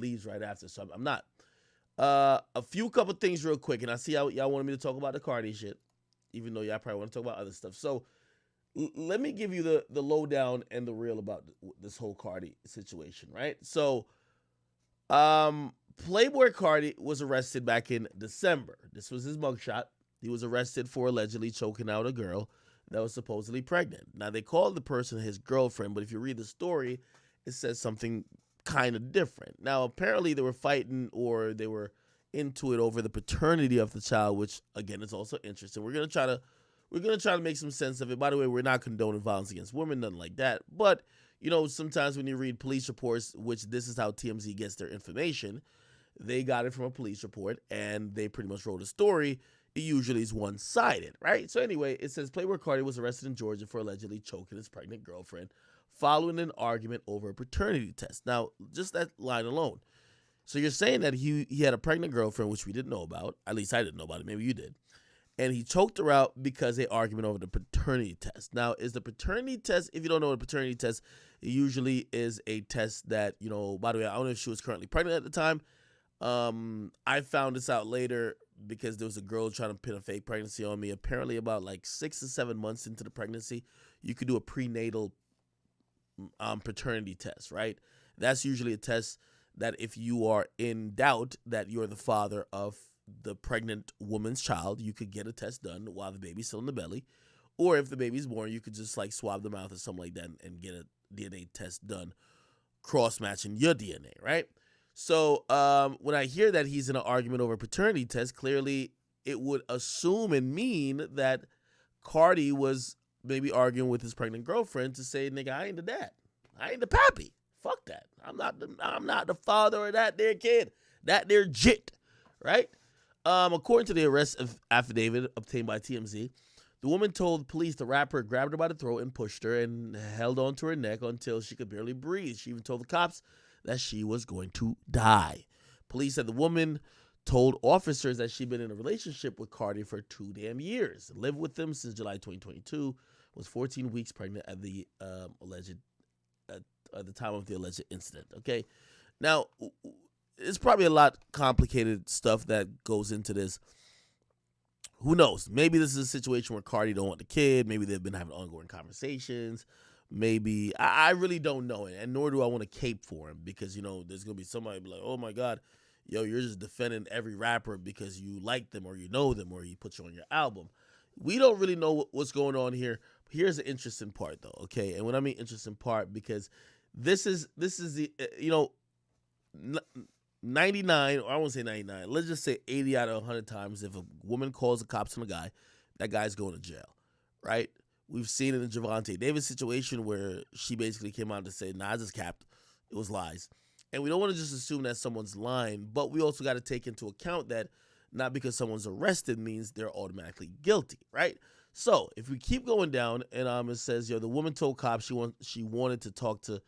leaves right after, so I'm not. A few couple things real quick, and I see y'all wanted me to talk about the Cardi shit, even though y'all probably want to talk about other stuff. So let me give you the lowdown and the real about this whole Cardi situation, right? So, Playboi Carti was arrested back in December. This was his mugshot. He was arrested for allegedly choking out a girl that was supposedly pregnant. Now they called the person his girlfriend, but if you read the story, it says something kind of different. Now apparently they were fighting or they were into it over the paternity of the child, which again is also interesting. We're gonna try to make some sense of it. By the way, we're not condoning violence against women, nothing like that. But sometimes when you read police reports, which this is how TMZ gets their information, they got it from a police report and they pretty much wrote a story. It usually is one sided, right? So, anyway, it says Playboi Carti was arrested in Georgia for allegedly choking his pregnant girlfriend following an argument over a paternity test. Now, just that line alone. So, you're saying that he had a pregnant girlfriend, which we didn't know about. At least I didn't know about it. Maybe you did. And he choked her out because of an argument over the paternity test. Now, is the paternity test, if you don't know what a paternity test, it usually is a test that, by the way, I don't know if she was currently pregnant at the time. I found this out later because there was a girl trying to pin a fake pregnancy on me. Apparently, about like 6 to 7 months into the pregnancy, you could do a prenatal paternity test, right? That's usually a test that if you are in doubt that you're the father of the pregnant woman's child, you could get a test done while the baby's still in the belly. Or if the baby's born, you could just like swab the mouth or something like that and get a DNA test done, cross-matching your DNA, right? So when I hear that he's in an argument over a paternity test, clearly it would assume and mean that Cardi was maybe arguing with his pregnant girlfriend to say, "Nigga, I ain't the dad. I ain't the pappy. Fuck that. I'm not the father of that there kid. That there jit." Right? According to the arrest affidavit obtained by TMZ, the woman told police the rapper grabbed her by the throat and pushed her and held onto her neck until she could barely breathe. She even told the cops that she was going to die. Police said the woman told officers that she'd been in a relationship with Cardi for 2 damn years, lived with him since July 2022, was 14 weeks pregnant at the alleged at the time of the alleged incident. Okay, now it's probably a lot complicated stuff that goes into this. Who knows? Maybe this is a situation where Cardi don't want the kid. Maybe they've been having ongoing conversations. Maybe I really don't know, and nor do I want to cape for him because there's gonna be somebody be like, "Oh my God, yo, you're just defending every rapper because you like them or you know them or you put you on your album." We don't really know what's going on here. Here's the interesting part, though. Okay, and when I mean interesting part, because this is the 99, or I won't say 99, let's just say 80 out of 100 times, if a woman calls the cops on a guy, that guy's going to jail, right? We've seen it in Javante Davis' situation where she basically came out to say, "Nah, I just capped. It was lies." And we don't want to just assume that someone's lying, but we also got to take into account that not because someone's arrested means they're automatically guilty, right? So if we keep going down, and it says, the woman told cops she wanted to talk to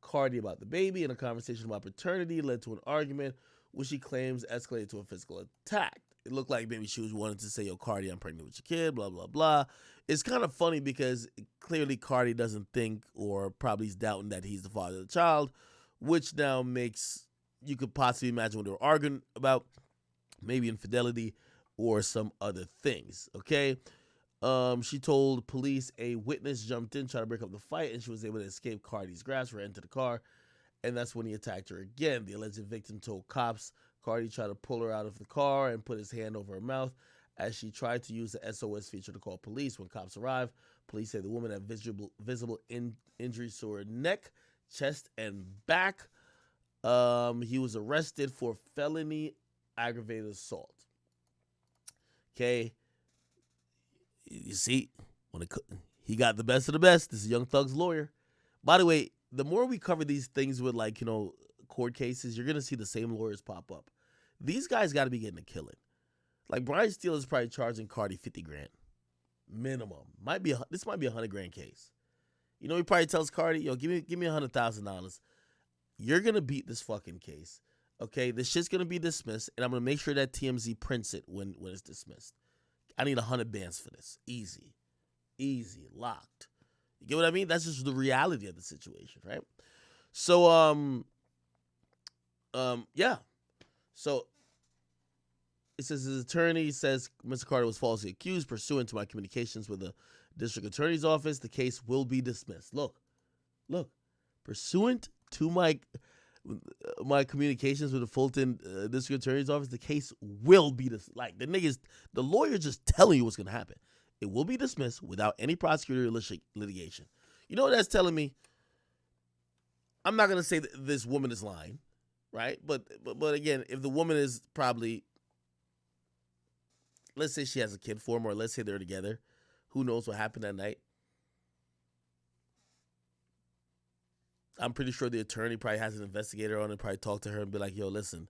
Cardi about the baby, and a conversation about paternity led to an argument, which she claims escalated to a physical attack. It looked like maybe she was wanting to say, "Yo, Cardi, I'm pregnant with your kid," blah, blah, blah. It's kind of funny because clearly Cardi doesn't think, or probably is doubting that he's the father of the child, which now makes, you could possibly imagine what they were arguing about, maybe infidelity or some other things, okay? She told police a witness jumped in, tried to break up the fight, and she was able to escape Cardi's grasp, ran into the car, and that's when he attacked her again. The alleged victim told cops Cardi tried to pull her out of the car and put his hand over her mouth as she tried to use the SOS feature to call police. When cops arrived, police say the woman had visible injuries to her neck, chest, and back. He was arrested for felony aggravated assault. Okay, you see, he got the best of the best. This is Young Thug's lawyer. By the way, the more we cover these things with court cases, you're gonna see the same lawyers pop up. These guys got to be getting a killing. Like Brian Steele is probably charging Cardi 50 grand minimum. This might be $100,000 case. He probably tells Cardi, "Yo, give me $100,000. You're gonna beat this fucking case. Okay, this shit's gonna be dismissed, and I'm gonna make sure that TMZ prints it when it's dismissed. I need 100 bands for this. Easy, locked. You get what I mean? That's just the reality of the situation, right? So Yeah. So it says his attorney says Mr. Carter was falsely accused pursuant to my communications with the district attorney's office. The case will be dismissed. Look, pursuant to my communications with the Fulton district attorney's office, the case will be like the lawyer just telling you what's gonna happen. It will be dismissed without any prosecutorial litigation. You know what that's telling me? I'm not gonna say that this woman is lying, right? But again, if the woman is probably, let's say she has a kid for him, or let's say they're together, who knows what happened that night? I'm pretty sure the attorney probably has an investigator on it, probably talk to her and be like, yo, listen,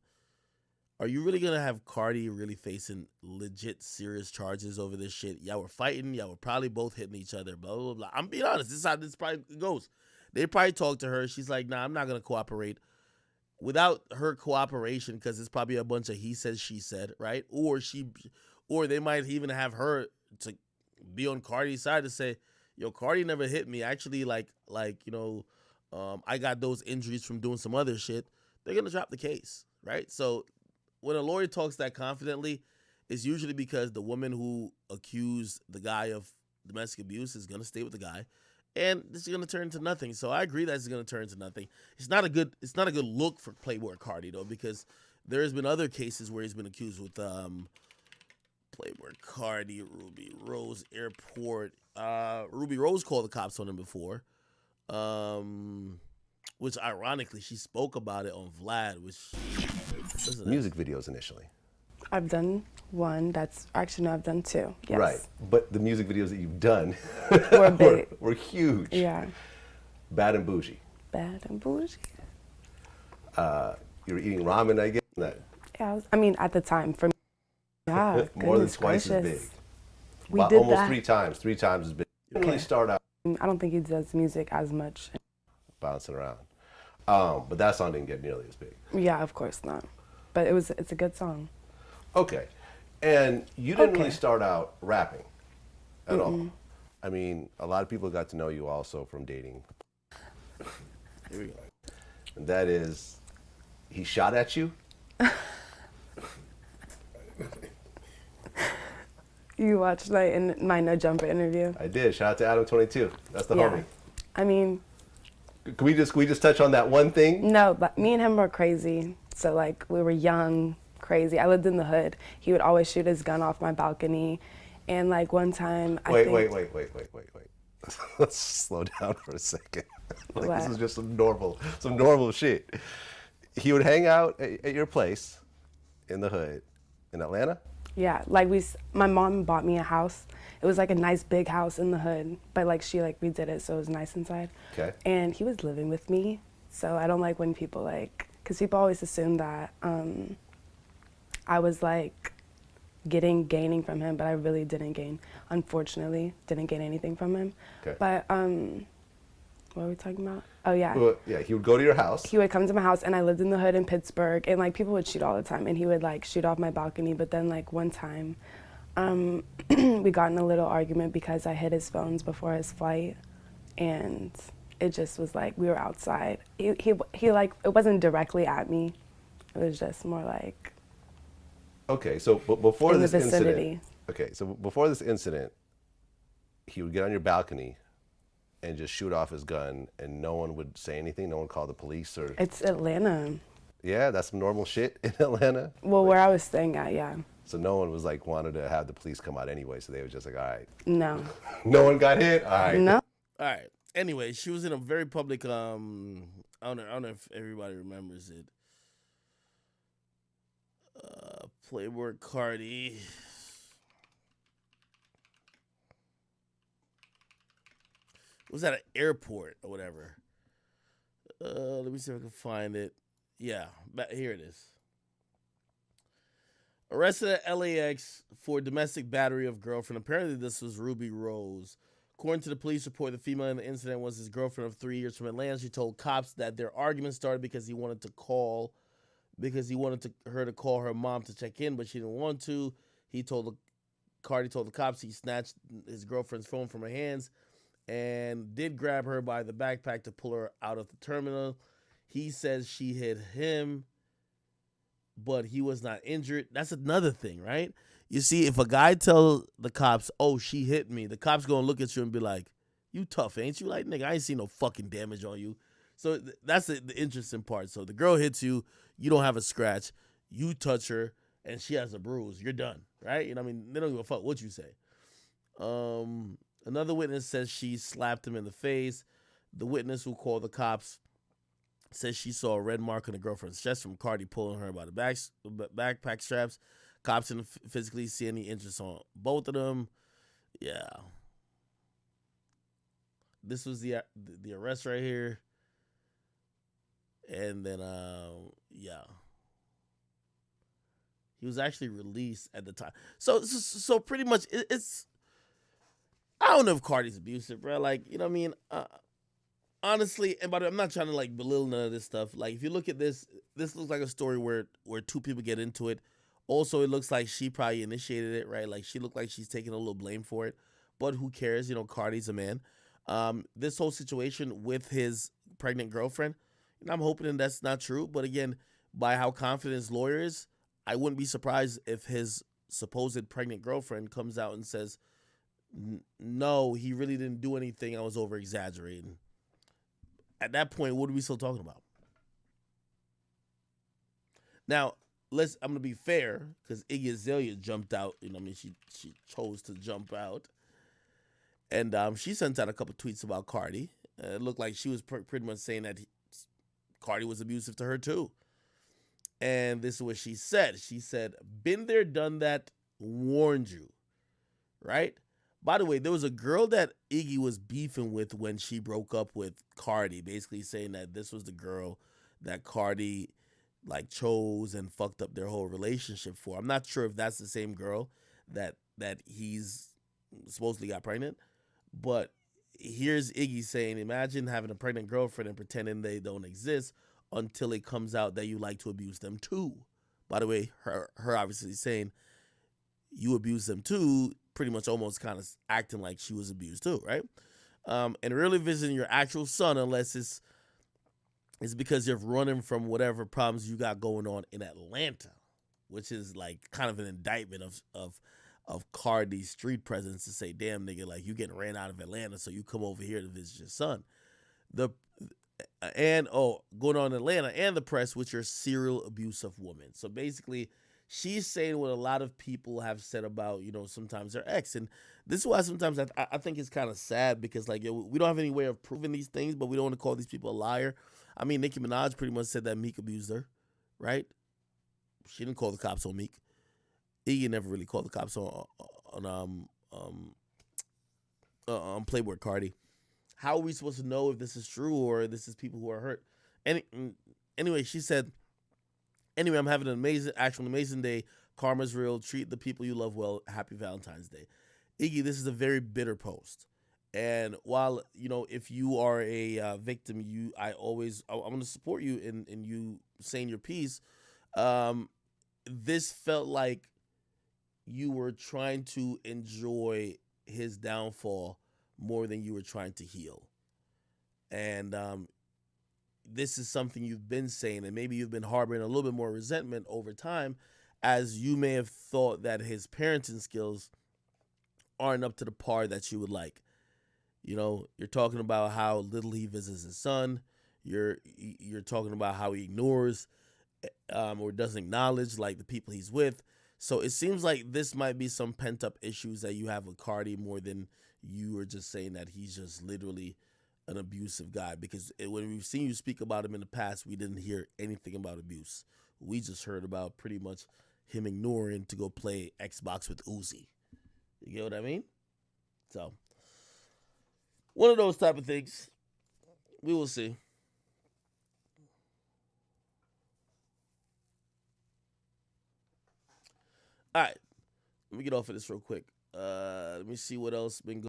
are you really going to have Cardi really facing legit serious charges over this shit? Y'all were fighting. Y'all were probably both hitting each other, blah, blah, blah. I'm being honest. This is how this probably goes. They probably talk to her. She's like, nah, I'm not going to cooperate. Without her cooperation, because it's probably a bunch of he said, she said, right? Or they might even have her to be on Cardi's side to say, yo, Cardi never hit me. Actually, I got those injuries from doing some other shit. They're going to drop the case, right? So when a lawyer talks that confidently, it's usually because the woman who accused the guy of domestic abuse is going to stay with the guy, and this is going to turn into nothing. So I agree that it's going to turn into nothing. It's not a good look for Playboi Carti, though, because there's been other cases where he's been accused with Playboi Carti, Ruby Rose Airport. Ruby Rose called the cops on him before. Which ironically she spoke about it on Vlad, which music videos initially. I've done one. I've done two. Yes. Right, but the music videos that you've done were big. were huge. Yeah. Bad and bougie. Bad and bougie. You were eating ramen, I guess. Yeah, at the time for me. Yeah, more than twice as big. We did almost that. three times as big. You didn't really start out. I don't think he does music as much. Bouncing around. But that song didn't get nearly as big. Yeah, of course not. But it's a good song. Okay. And you didn't really start out rapping at all. I mean, a lot of people got to know you also from dating. Here we go. And that is, he shot at you? You watched my No Jumper interview? I did. Shout out to Adam 22. That's the homie. I mean, Can we just touch on that one thing? No, but me and him were crazy. So we were young, crazy. I lived in the hood. He would always shoot his gun off my balcony. And one time Wait. Let's slow down for a second. This is just some normal shit. He would hang out at your place in the hood in Atlanta? Yeah, my mom bought me a house. It was a nice big house in the hood, but she redid it so it was nice inside. Okay. And he was living with me, so I don't like when people because people always assume that I was gaining from him, but I really didn't gain. Unfortunately, didn't gain anything from him. Okay. But what were we talking about? Oh yeah. Well, yeah, he would go to your house. He would come to my house, and I lived in the hood in Pittsburgh, and people would shoot all the time, and he would shoot off my balcony. But then one time, we got in a little argument because I hid his phones before his flight, and it just was we were outside. He it wasn't directly at me. It was just more Okay, so before this vicinity. Before this incident, he would get on your balcony and just shoot off his gun, and no one would say anything. No one called the police or. It's Atlanta. Yeah, that's some normal shit in Atlanta. Well, where I was staying at, yeah. So no one was wanted to have the police come out anyway. So they were just all right. No. No one got hit. All right. No. All right. Anyway, she was in a very public. I don't know if everybody remembers it. Playboi Carti. It was at an airport or whatever. Let me see if I can find it. Yeah, here it is. Arrested at LAX for domestic battery of girlfriend. Apparently, this was Ruby Rose. According to the police report, the female in the incident was his girlfriend of 3 years from Atlanta. She told cops that their argument started because he wanted her to call her mom to check in, but she didn't want to. Cardi told the cops he snatched his girlfriend's phone from her hands and did grab her by the backpack to pull her out of the terminal. He says she hit him but he was not injured. That's another thing, right? You see, if a guy tells the cops, "Oh, she hit me," the cops gonna look at you and be like, "You tough, ain't you?" Like, nigga, I ain't seen no fucking damage on you. So that's the interesting part. So the girl hits you, you don't have a scratch, you touch her, and she has a bruise. You're done, right? You know what I mean? They don't give a fuck what you say. Another witness says she slapped him in the face. The witness who called the cops says she saw a red mark on the girlfriend's chest from Cardi pulling her by the backpack straps. Cops didn't physically see any interest on both of them. Yeah. This was the arrest right here. And then, yeah. He was actually released at the time. So pretty much, it's... I don't know if Cardi's abusive, bro. Like, you know what I mean? Honestly, and by the way, I'm not trying to like belittle none of this stuff. Like, if you look at this looks like a story where two people get into it. Also, it looks like she probably initiated it, right? Like, she looked like she's taking a little blame for it. But who cares? You know, Cardi's a man. This whole situation with his pregnant girlfriend, and I'm hoping that's not true. But again, by how confident his lawyer is, I wouldn't be surprised if his supposed pregnant girlfriend comes out and says, "No, he really didn't do anything. I was over exaggerating." At that point, what are we still talking about? Now, I'm gonna be fair, because Iggy Azalea jumped out. You know, what I mean, she chose to jump out, and she sent out a couple tweets about Cardi. It looked like she was pretty much saying that Cardi was abusive to her too. And this is what she said. She said, "Been there, done that, warned you." Right? By the way, there was a girl that Iggy was beefing with when she broke up with Cardi, basically saying that this was the girl that Cardi like chose and fucked up their whole relationship for. I'm not sure if that's the same girl that he's supposedly got pregnant, but here's Iggy saying, "Imagine having a pregnant girlfriend and pretending they don't exist until it comes out that you like to abuse them too." By the way, her obviously saying you abuse them too, pretty much almost kind of acting like she was abused too, right? And really visiting your actual son unless it's because you're running from whatever problems you got going on in Atlanta, which is like kind of an indictment of Cardi's street presence to say, "Damn nigga, like you getting ran out of Atlanta, so you come over here to visit your son." Going on in Atlanta and the press with your serial abusive woman. So basically, she's saying what a lot of people have said about, you know, sometimes their ex. And this is why sometimes I think it's kind of sad because, like, we don't have any way of proving these things, but we don't want to call these people a liar. I mean, Nicki Minaj pretty much said that Meek abused her, right? She didn't call the cops on Meek. Iggy never really called the cops on Playboi Carti. How are we supposed to know if this is true or this is people who are hurt? Anyway, she said, "Anyway, I'm having an amazing day. Karma's real. Treat the people you love well. Happy Valentine's Day." Iggy, this is a very bitter post. And while, you know, if you are a victim, I'm going to support you in you saying your piece. This felt like you were trying to enjoy his downfall more than you were trying to heal. And this is something you've been saying, and maybe you've been harboring a little bit more resentment over time, as you may have thought that his parenting skills aren't up to the par that you would like. You know, you're talking about how little he visits his son. You're talking about how he ignores or doesn't acknowledge like the people he's with. So it seems like this might be some pent up issues that you have with Cardi more than you are just saying that he's just literally an abusive guy. Because when we've seen you speak about him in the past, we didn't hear anything about abuse. We just heard about pretty much him ignoring to go play Xbox with Uzi. You get what I mean? So, one of those type of things. We will see. All right. Let me get off of this real quick. Let me see what else been going